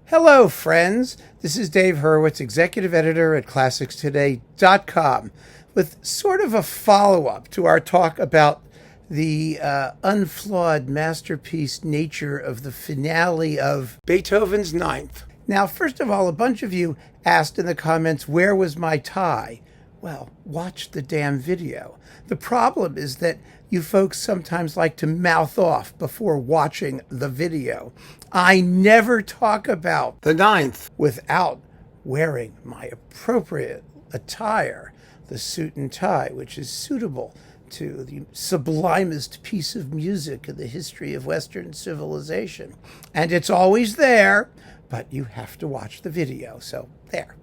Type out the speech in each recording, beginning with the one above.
Hello, friends. This is Dave Hurwitz, executive editor at ClassicsToday.com, with sort of a follow-up to our talk about the unflawed masterpiece nature of the finale of Beethoven's Ninth. Now, first of all, a bunch of you asked in the comments, where was my tie? Well, watch the damn video. The problem is that you folks sometimes like to mouth off before watching the video. I never talk about the Ninth without wearing my appropriate attire, the suit and tie, which is suitable to the sublimest piece of music in the history of Western civilization. And it's always there, but you have to watch the video. So there.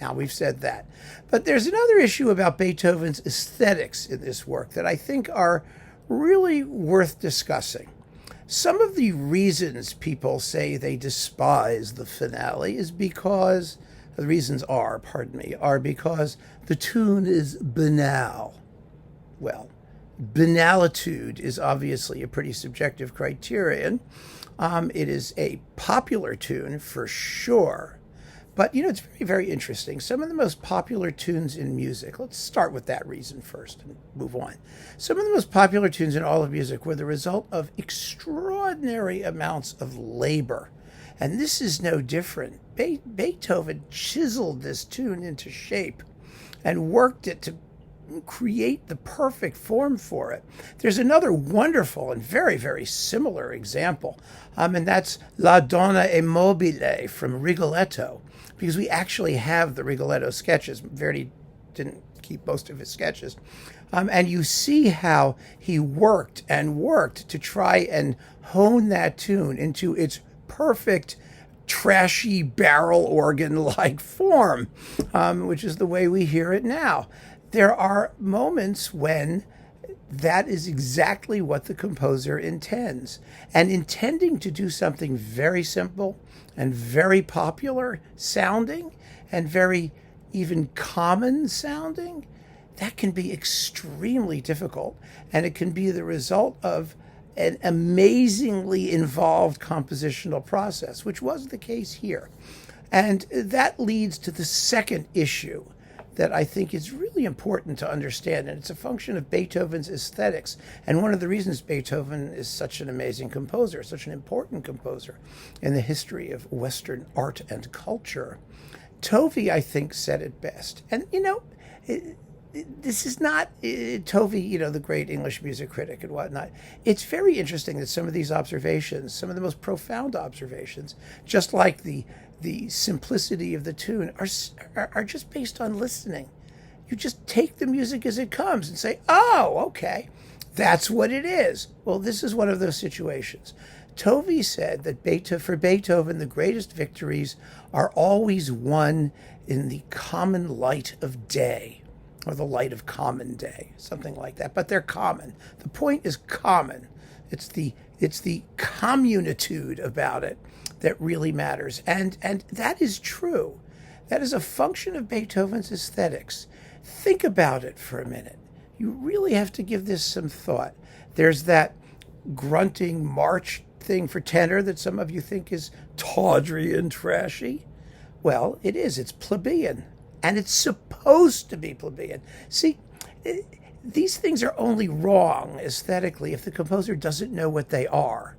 Now we've said that. But there's another issue about Beethoven's aesthetics in this work that I think are really worth discussing. Some of the reasons people say they despise the finale is because, the reasons are, are because the tune is banal. Well, banalitude is obviously a pretty subjective criterion. It is a popular tune for sure. But, it's very, very interesting. Some of the most popular tunes in music, let's start with that reason first and move on. Some of the most popular tunes in all of music were the result of extraordinary amounts of labor. And this is no different. Beethoven chiseled this tune into shape and worked it to create the perfect form for it. There's another wonderful and very, very similar example, and that's La Donna è Mobile from Rigoletto, because we actually have the Rigoletto sketches. Verdi didn't keep most of his sketches. And you see how he worked and worked to try and hone that tune into its perfect, trashy barrel organ-like form, which is the way we hear it now. There are moments when that is exactly what the composer intends. And intending to do something very simple and very popular sounding and very even common sounding, that can be extremely difficult. And it can be the result of an amazingly involved compositional process, which was the case here. And that leads to the second issue that I think is really important to understand, and it's a function of Beethoven's aesthetics. And one of the reasons Beethoven is such an amazing composer, such an important composer in the history of Western art and culture. Tovey, I think, said it best. And, this is not Tovey, the great English music critic and whatnot. It's very interesting that some of these observations, some of the most profound observations, just like the simplicity of the tune, are just based on listening. You just take the music as it comes and say, oh, okay, that's what it is. Well, this is one of those situations. Tovey said that for Beethoven, the greatest victories are always won in the common light of day, or the light of common day, something like that. But they're common. The point is common. It's the communitude about it that really matters. And that is true. That is a function of Beethoven's aesthetics. Think about it for a minute. You really have to give this some thought. There's that grunting march thing for tenor that some of you think is tawdry and trashy. Well, it is. It's plebeian. And it's supposed to be plebeian. See, these things are only wrong aesthetically if the composer doesn't know what they are,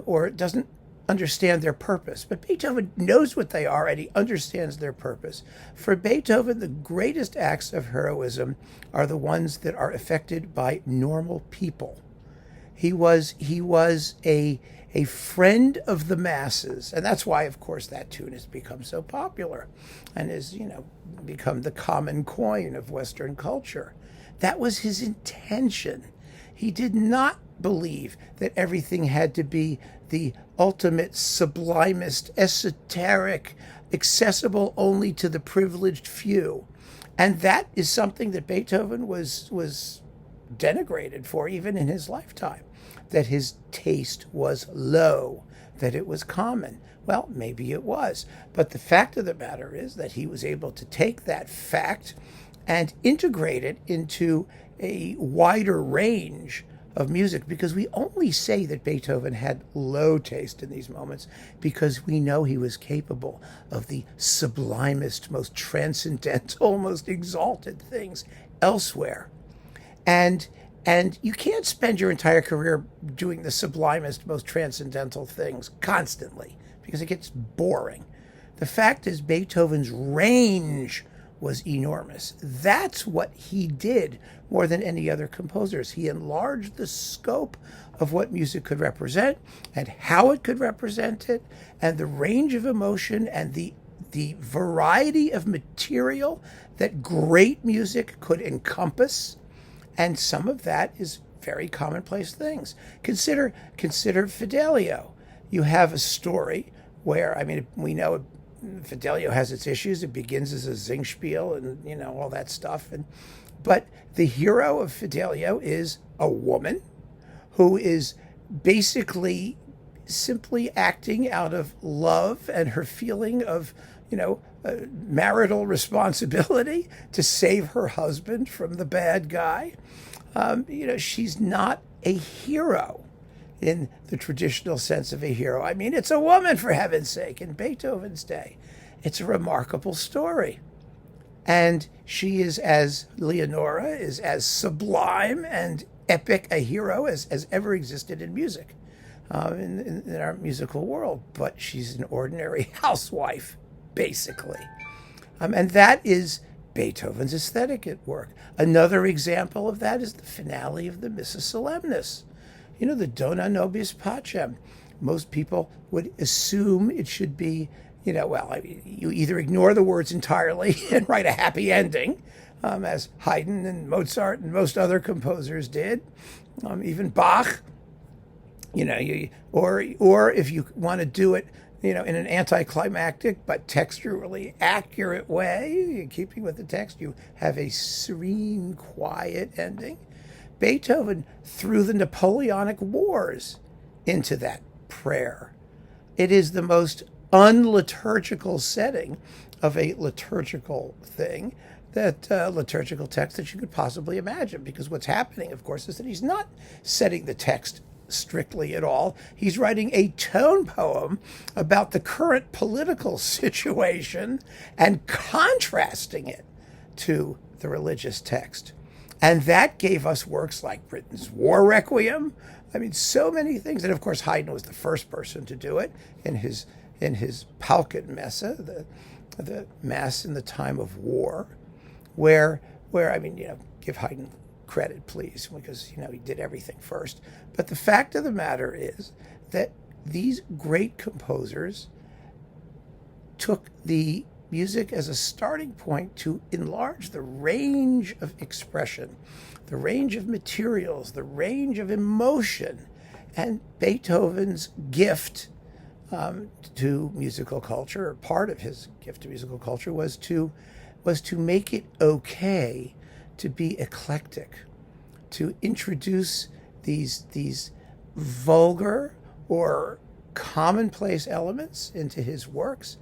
or doesn't understand their purpose. But Beethoven knows what they are, and he understands their purpose. For Beethoven, the greatest acts of heroism are the ones that are effected by normal people. He was a friend of the masses, and that's why, of course, that tune has become so popular and has, become the common coin of Western culture. That was his intention. He did not believe that everything had to be the ultimate, sublimest, esoteric, accessible only to the privileged few. And that is something that Beethoven was denigrated for even in his lifetime, that his taste was low, that it was common. Well, maybe it was. But the fact of the matter is that he was able to take that fact and integrate it into a wider range of music, because we only say that Beethoven had low taste in these moments because we know he was capable of the sublimest, most transcendental, most exalted things elsewhere. And and you can't spend your entire career doing the sublimest, most transcendental things constantly because it gets boring. The fact is, Beethoven's range was enormous. That's what he did more than any other composers. He enlarged the scope of what music could represent and how it could represent it, and the range of emotion and the variety of material that great music could encompass. And some of that is very commonplace things. Consider Fidelio. You have a story where, I mean, we know Fidelio has its issues. It begins as a Singspiel and, all that stuff. But the hero of Fidelio is a woman who is basically simply acting out of love and her feeling of, marital responsibility to save her husband from the bad guy. She's not a hero in the traditional sense of a hero. I mean, it's a woman, for heaven's sake, in Beethoven's day. It's a remarkable story. And she is Leonora is as sublime and epic a hero as ever existed in music, in our musical world. But she's an ordinary housewife, basically. And that is Beethoven's aesthetic at work. Another example of that is the finale of the Missa Solemnis. The Dona Nobis Pacem. Most people would assume it should be, you either ignore the words entirely and write a happy ending, as Haydn and Mozart and most other composers did, even Bach, or if you want to do it, in an anticlimactic but texturally accurate way, keeping with the text, you have a serene, quiet ending. Beethoven threw the Napoleonic Wars into that prayer. It is the most unliturgical setting of a liturgical thing, that liturgical text that you could possibly imagine, because what's happening, of course, is that he's not setting the text strictly at all. He's writing a tone poem about the current political situation and contrasting it to the religious text. And that gave us works like Britain's War Requiem. I mean, so many things. And of course, Haydn was the first person to do it in his Paukenmesse, the Mass in the time of war, where give Haydn credit, please, because, he did everything first. But the fact of the matter is that these great composers took the music as a starting point to enlarge the range of expression, the range of materials, the range of emotion. And Beethoven's gift to musical culture, or part of his gift to musical culture, was to make it okay to be eclectic, to introduce these vulgar or commonplace elements into his works,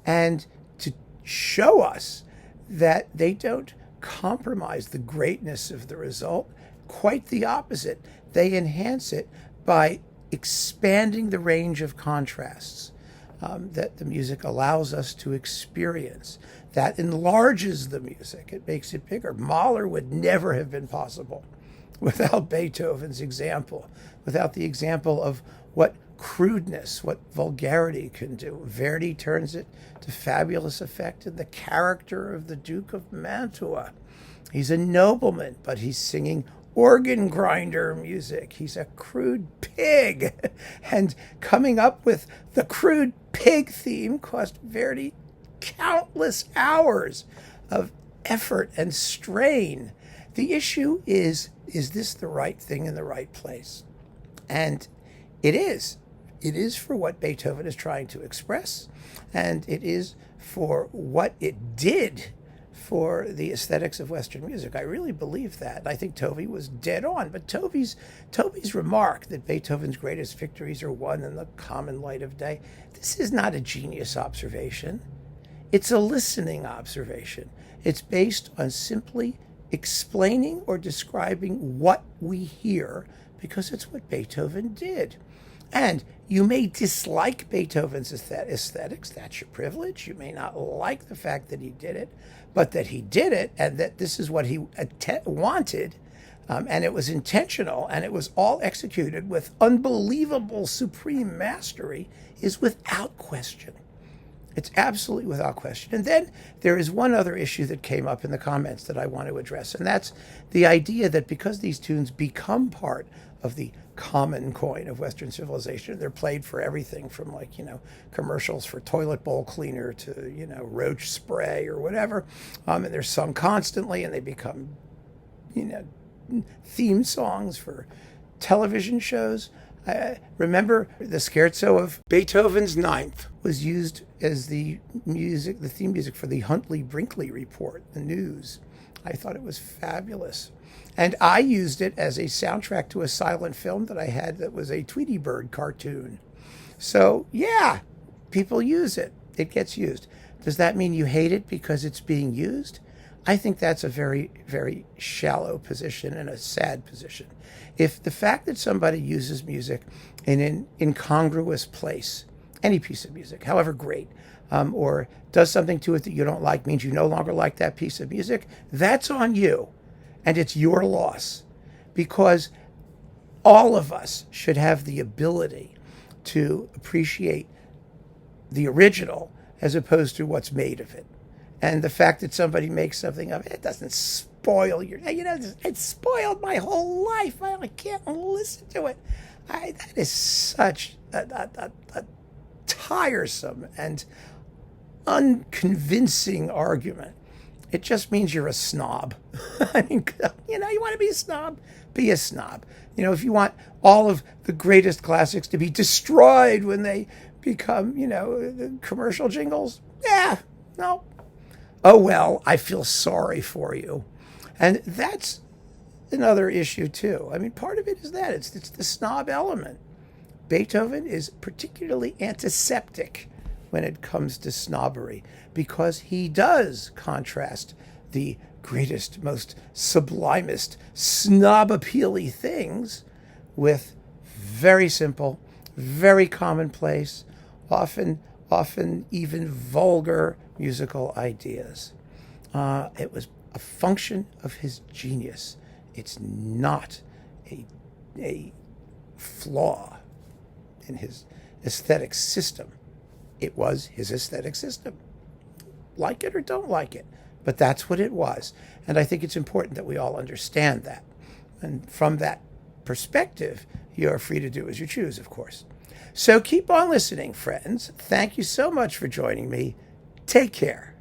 and to show us that they don't compromise the greatness of the result. Quite the opposite. They enhance it by expanding the range of contrasts that the music allows us to experience. That enlarges the music. It makes it bigger. Mahler would never have been possible without Beethoven's example, without the example of what crudeness, what vulgarity can do. Verdi turns it to fabulous effect in the character of the Duke of Mantua. He's a nobleman, but he's singing organ grinder music. He's a crude pig. And coming up with the crude pig theme cost Verdi countless hours of effort and strain. The issue is this the right thing in the right place? And it is. It is for what Beethoven is trying to express, and it is for what it did for the aesthetics of Western music. I really believe that. I think Tovey was dead on, but Tovey's remark that Beethoven's greatest victories are won in the common light of day, this is not a genius observation. It's a listening observation. It's based on simply explaining or describing what we hear because it's what Beethoven did. And you may dislike Beethoven's aesthetics. That's your privilege. You may not like the fact that he did it, but that he did it and that this is what he wanted, and it was intentional, and it was all executed with unbelievable supreme mastery, is without question. It's absolutely without question. And then there is one other issue that came up in the comments that I want to address, and that's the idea that because these tunes become part of the common coin of Western civilization, they're played for everything from, like, commercials for toilet bowl cleaner to, roach spray or whatever. And they're sung constantly, and they become, theme songs for television shows. Remember, the scherzo of Beethoven's Ninth was used as the theme music for the Huntley-Brinkley Report, the news. I thought it was fabulous. And I used it as a soundtrack to a silent film that I had that was a Tweety Bird cartoon. So, yeah, people use it. It gets used. Does that mean you hate it because it's being used? I think that's a very, very shallow position and a sad position. If the fact that somebody uses music in an incongruous place, any piece of music, however great, or does something to it that you don't like, means you no longer like that piece of music, that's on you. And it's your loss, because all of us should have the ability to appreciate the original as opposed to what's made of it. And the fact that somebody makes something of it, it doesn't spoil it spoiled my whole life. I can't listen to it. That is such a tiresome and unconvincing argument. It just means you're a snob. I mean, you want to be a snob? Be a snob. If you want all of the greatest classics to be destroyed when they become, the commercial jingles, no. Oh, well, I feel sorry for you. And that's another issue, too. I mean, part of it is that. It's the snob element. Beethoven is particularly antiseptic when it comes to snobbery, because he does contrast the greatest, most sublimest, snob-appealy things with very simple, very commonplace, often even vulgar musical ideas. It was a function of his genius. It's not a flaw in his aesthetic system. It was his aesthetic system. Like it or don't like it, but that's what it was. And I think it's important that we all understand that. And from that perspective, you're free to do as you choose, of course. So keep on listening, friends. Thank you so much for joining me. Take care.